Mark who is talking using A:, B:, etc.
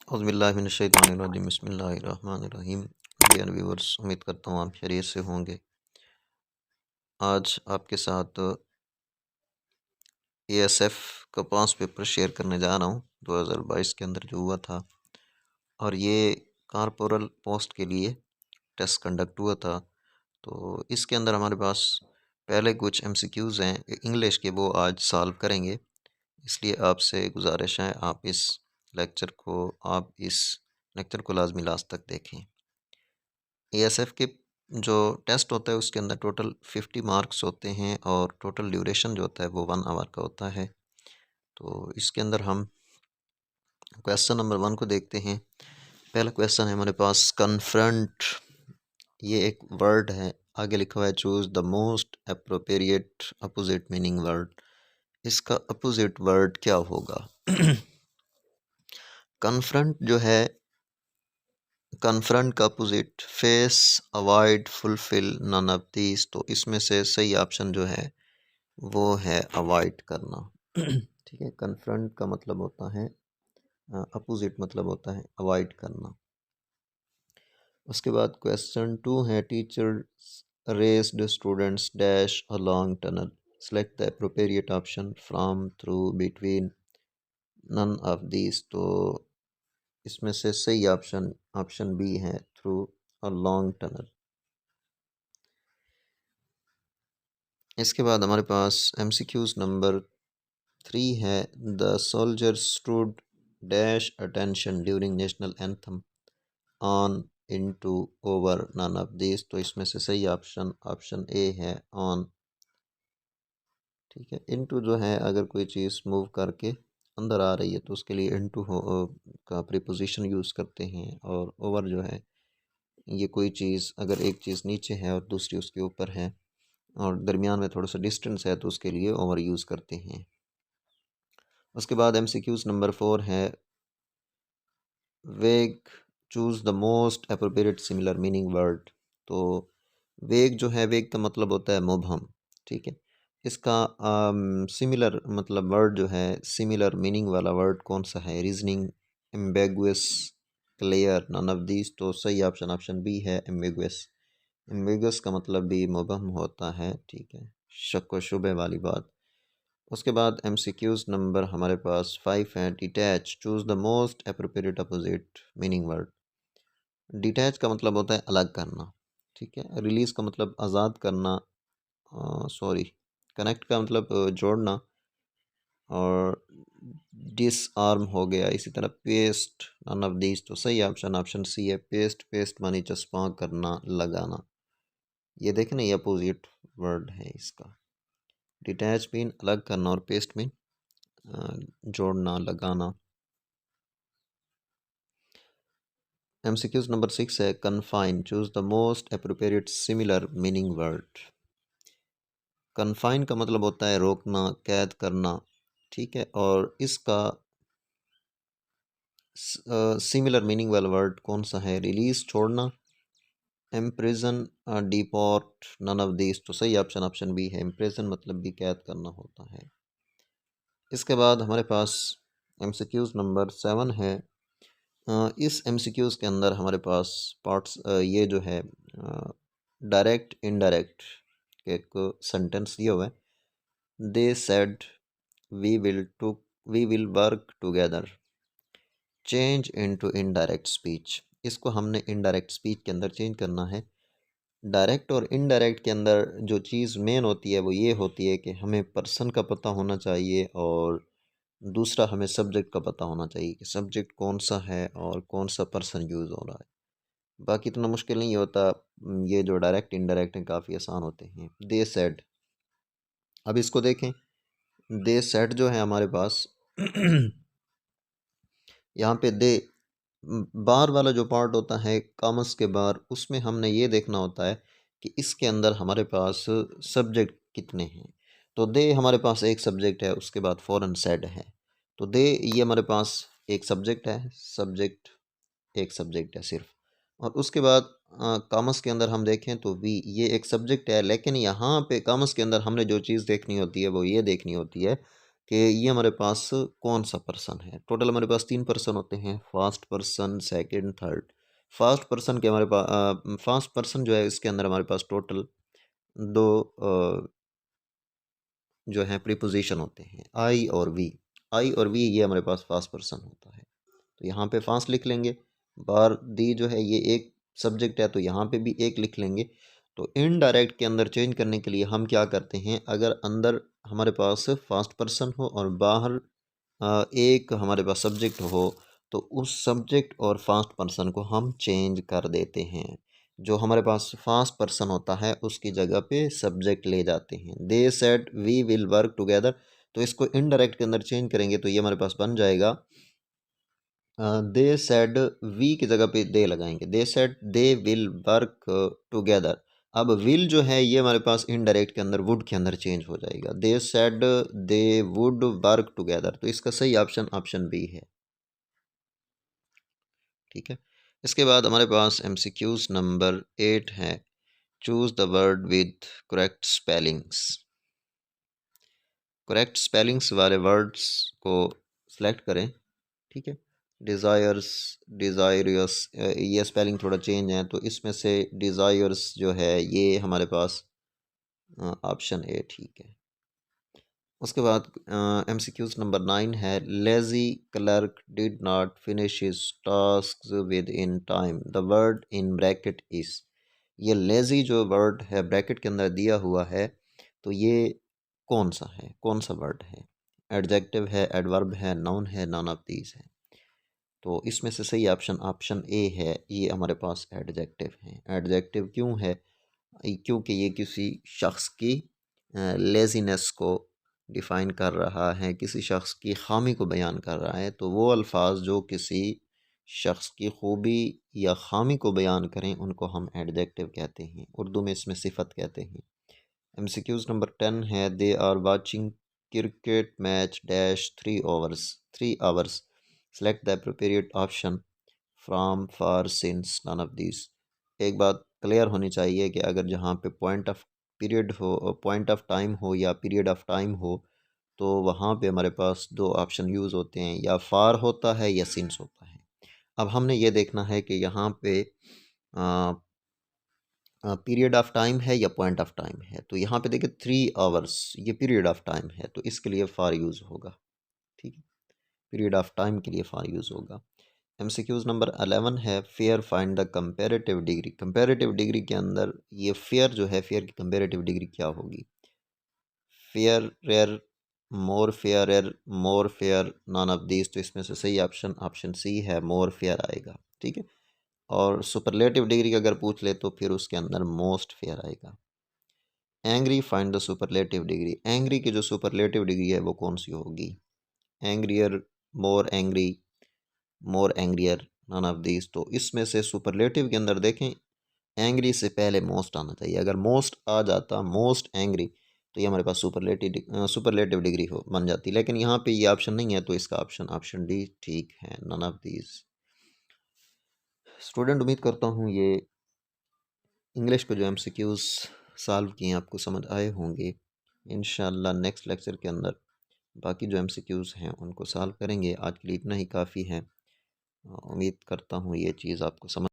A: औज़ुबिल्लाहि बिस्मिल्लाहिर्रहमानिर्रहीम। Dear viewers, उम्मीद करता हूँ आप खैरियत से होंगे। आज आपके साथ एएसएफ का पास पेपर शेयर करने जा रहा हूँ 2022 के अंदर जो हुआ था, और ये कॉर्पोरल पोस्ट के लिए टेस्ट कंडक्ट हुआ था। तो इसके अंदर हमारे पास पहले कुछ एमसीक्यूज़ हैं इंग्लिश के, वो आज सॉल्व करेंगे। इसलिए आपसे गुजारिश है आप इस लेक्चर को लाजमी लास्ट तक देखें। एएसएफ के जो टेस्ट होता है उसके अंदर टोटल 50 मार्क्स होते हैं और टोटल ड्यूरेशन जो होता है वो 1 आवर का होता है। तो इसके अंदर हम क्वेश्चन नंबर 1 को देखते हैं। पहला क्वेश्चन है हमारे पास कन्फ्रंट। ये एक वर्ड है, आगे लिखा हुआ है choose the most appropriate opposite meaning word. इसका अपोजिट वर्ड क्या होगा? कन्फ्रंट जो है, कन्फ्रंट का opposite face, avoid, fulfil, none of these. तो इसमें से सही ऑप्शन जो है वो है अवॉइड करना। ठीक है, कन्फ्रंट का मतलब होता है अपोजिट, मतलब होता है अवॉइड करना। उसके बाद क्वेश्चन 2 है teacher raced students dash a long tunnel, select the appropriate option from, through, between, none of these. तो इसमें से सही ऑप्शन ऑप्शन बी है, थ्रू अ लॉन्ग टनल। इसके बाद हमारे पास एमसीक्यूज नंबर 3 है the soldier stood dash attention during national anthem, on, into, over, none of this. तो इसमें से सही ऑप्शन ऑप्शन ए है, ऑन। ठीक है, इनटू जो है अगर कोई चीज़ मूव करके अंदर आ रही है तो उसके लिए इनटू का प्रीपोजिशन यूज़ करते हैं। और ओवर जो है, ये कोई चीज़ अगर एक चीज़ नीचे है और दूसरी उसके ऊपर है और दरमियान में थोड़ा सा डिस्टेंस है तो उसके लिए ओवर यूज़ करते हैं। उसके बाद एमसीक्यूज नंबर 4 है वेग, choose the most appropriate similar meaning word. तो वेग जो है, वेग का मतलब होता है मुबहम। ठीक है, इसका सिमिलर मतलब वर्ड जो है, सिमिलर मीनिंग वाला वर्ड कौन सा है? Reasoning, ambiguous, clear, none of these. तो सही ऑप्शन ऑप्शन बी है, एम्बेगुअस। एम्बेगुअस का मतलब भी मुबहम होता है। ठीक है, शक व शुबे वाली बात। उसके बाद एमसीक्यूज नंबर हमारे पास 5 हैं detach, choose the most appropriate opposite meaning word. Detach का मतलब होता है अलग करना। ठीक है, रिलीज़ का मतलब आज़ाद करना, सॉरी, कनेक्ट का मतलब जोड़ना, और डिसआर्म हो गया। इसी तरह पेस्ट, नन ऑफ दीज। तो सही ऑप्शन ऑप्शन सी है, पेस्ट। पेस्ट मानी चस्पा करना, लगाना। ये देखें ना, ये अपोजिट वर्ड है इसका। डिटैच मीन अलग करना और पेस्ट मीन जोड़ना, लगाना। एमसीक्यूज नंबर 6 है confine, choose the most appropriate similar meaning word. Confine का मतलब होता है रोकना, कैद करना। ठीक है, और इसका सिमिलर मीनिंग वाला वर्ड कौन सा है? रिलीज, छोड़ना, imprison, deport, none of these. तो सही ऑप्शन ऑप्शन बी है, इम्प्रिजन मतलब भी कैद करना होता है। इसके बाद हमारे पास एमसीक्यूज नंबर 7 है। इस एमसीक्यूज के अंदर हमारे पास पार्ट्स ये जो है डायरेक्ट इनडायरेक्ट एक सेंटेंस दिया हुआ है। They said we will work together, change into indirect speech. इसको हमने इनडायरेक्ट स्पीच के अंदर चेंज करना है। डायरेक्ट और इनडायरेक्ट के अंदर जो चीज़ मेन होती है वो ये होती है कि हमें पर्सन का पता होना चाहिए, और दूसरा हमें सब्जेक्ट का पता होना चाहिए कि सब्जेक्ट कौन सा है और कौन सा पर्सन यूज़ हो रहा है। बाकी इतना मुश्किल नहीं होता। ये जो डायरेक्ट इनडायरेक्ट हैं काफ़ी आसान होते हैं। दे सेड, अब इसको देखें। दे सेड जो है हमारे पास यहाँ पे दे बार वाला जो पार्ट होता है कॉमर्स के बार, उसमें हमने ये देखना होता है कि इसके अंदर हमारे पास सब्जेक्ट कितने हैं। तो दे हमारे पास एक सब्जेक्ट है, उसके बाद फॉरन सेड है। तो दे ये हमारे पास एक सब्जेक्ट है, सब्जेक्ट एक सब्जेक्ट है सिर्फ। और उसके बाद कॉमर्स के अंदर हम देखें तो वी ये एक सब्जेक्ट है, लेकिन यहाँ पे कॉमर्स के अंदर हमने जो चीज़ देखनी होती है वो ये देखनी होती है कि ये हमारे पास कौन सा पर्सन है। टोटल हमारे पास 3 पर्सन होते हैं, first person, second, third. First person के हमारे पास फर्स्ट पर्सन जो है इसके अंदर हमारे पास टोटल 2 जो है प्रीपोजिशन होते हैं, आई और वी। आई और वी ये हमारे पास फर्स्ट पर्सन होता है, तो यहाँ पे फास्ट लिख लेंगे। बार दी जो है ये एक सब्जेक्ट है, तो यहाँ पे भी एक लिख लेंगे। तो इनडायरेक्ट के अंदर चेंज करने के लिए हम क्या करते हैं, अगर अंदर हमारे पास फर्स्ट पर्सन हो और बाहर एक हमारे पास सब्जेक्ट हो, तो उस सब्जेक्ट और फर्स्ट पर्सन को हम चेंज कर देते हैं। जो हमारे पास फर्स्ट पर्सन होता है उसकी जगह पे सब्जेक्ट ले जाते हैं। They said we will work together, तो इसको इनडायरेक्ट के अंदर चेंज करेंगे तो ये हमारे पास बन जाएगा दे सेड, वी की जगह पे दे लगाएंगे, they said they will work together. अब विल जो है ये हमारे पास इनडायरेक्ट के अंदर वुड के अंदर चेंज हो जाएगा, they said they would work together, तो इसका सही ऑप्शन ऑप्शन बी है। ठीक है, इसके बाद हमारे पास एमसीक्यूज नंबर 8 है, choose the word with correct spellings. Correct spellings वाले वर्ड्स को सिलेक्ट करें। ठीक है, डिज़ायर्स, डिज़ायरियस, ये स्पेलिंग थोड़ा चेंज है, तो इसमें से डिज़ायर्स जो है ये हमारे पास ऑप्शन ए ठीक है। उसके बाद एमसीक्यूज नंबर 9 है, lazy clerk did not finish his task with in time, the word in bracket is. ये लेज़ी जो वर्ड है ब्रैकेट के अंदर दिया हुआ है, तो ये कौन सा है, कौन सा वर्ड है? एडजेक्टिव है, एडवर्ब है, नाउन है, नॉन ऑफ दीज है। तो इसमें से सही ऑप्शन ऑप्शन ए है, ये हमारे पास एडजेक्टिव है। एडजेक्टिव क्यों है? क्योंकि ये किसी शख्स की लेज़ीनेस को डिफ़ाइन कर रहा है, किसी शख्स की ख़ामी को बयान कर रहा है। तो वो अल्फाज जो किसी शख्स की खूबी या ख़ामी को बयान करें उनको हम एडजेक्टिव कहते हैं, उर्दू में इसमें सिफत कहते हैं। एमसीक्यूज़ नंबर 10 है, they are watching cricket match dash 3 hours, select the appropriate option from for since none of this. एक बात क्लियर होनी चाहिए कि अगर जहाँ पे पॉइंट ऑफ पीरियड हो, पॉइंट ऑफ टाइम हो या पीरियड ऑफ टाइम हो, तो वहाँ पे हमारे पास 2 ऑप्शन यूज़ होते हैं, या फार होता है या सिंस होता है। अब हमने ये देखना है कि यहाँ पे पीरियड ऑफ टाइम है या पॉइंट ऑफ टाइम है। तो यहाँ पे देखिए 3 आवर्स ये पीरियड ऑफ टाइम है, तो इसके लिए फार यूज़ होगा। ठीक है, पीरियड ऑफ टाइम के लिए फार यूज़ होगा। एमसीक्यूज़ नंबर 11 है, fair find the comparative degree. Comparative degree के अंदर ये फेयर जो है, फेयर की कंपैरेटिव डिग्री क्या होगी? Fair rare, more fair rare, more fair, none of these. तो इसमें से सही ऑप्शन ऑप्शन सी है, मोर फेयर आएगा। ठीक है, और सुपरलेटिव डिग्री अगर पूछ ले तो फिर उसके अंदर मोस्ट फेयर आएगा। Angry find the superlative degree. Angry की जो सुपरलेटिव डिग्री है वो कौन सी होगी? Angrier, more angry, more angrier, none of these. तो इसमें से सुपरलेटिव के अंदर देखें, एंग्री से पहले मोस्ट आना चाहिए। अगर मोस्ट आ जाता, मोस्ट एंग्री, तो ये हमारे पास सुपरलेटिव डिग्री हो बन जाती। लेकिन यहाँ पे ये ऑप्शन नहीं है, तो इसका ऑप्शन ऑप्शन डी ठीक है, नन ऑफ दीज। स्टूडेंट, उम्मीद करता हूँ ये इंग्लिश के जो एमसीक्यूज़ सॉल्व किए आपको समझ आए होंगे। इंशाल्लाह नेक्स्ट लेक्चर के अंदर बाकी जो एमसीक्यूज़ हैं उनको सॉल्व करेंगे। आज के लिए इतना ही काफ़ी है। उम्मीद करता हूँ ये चीज़ आपको समझ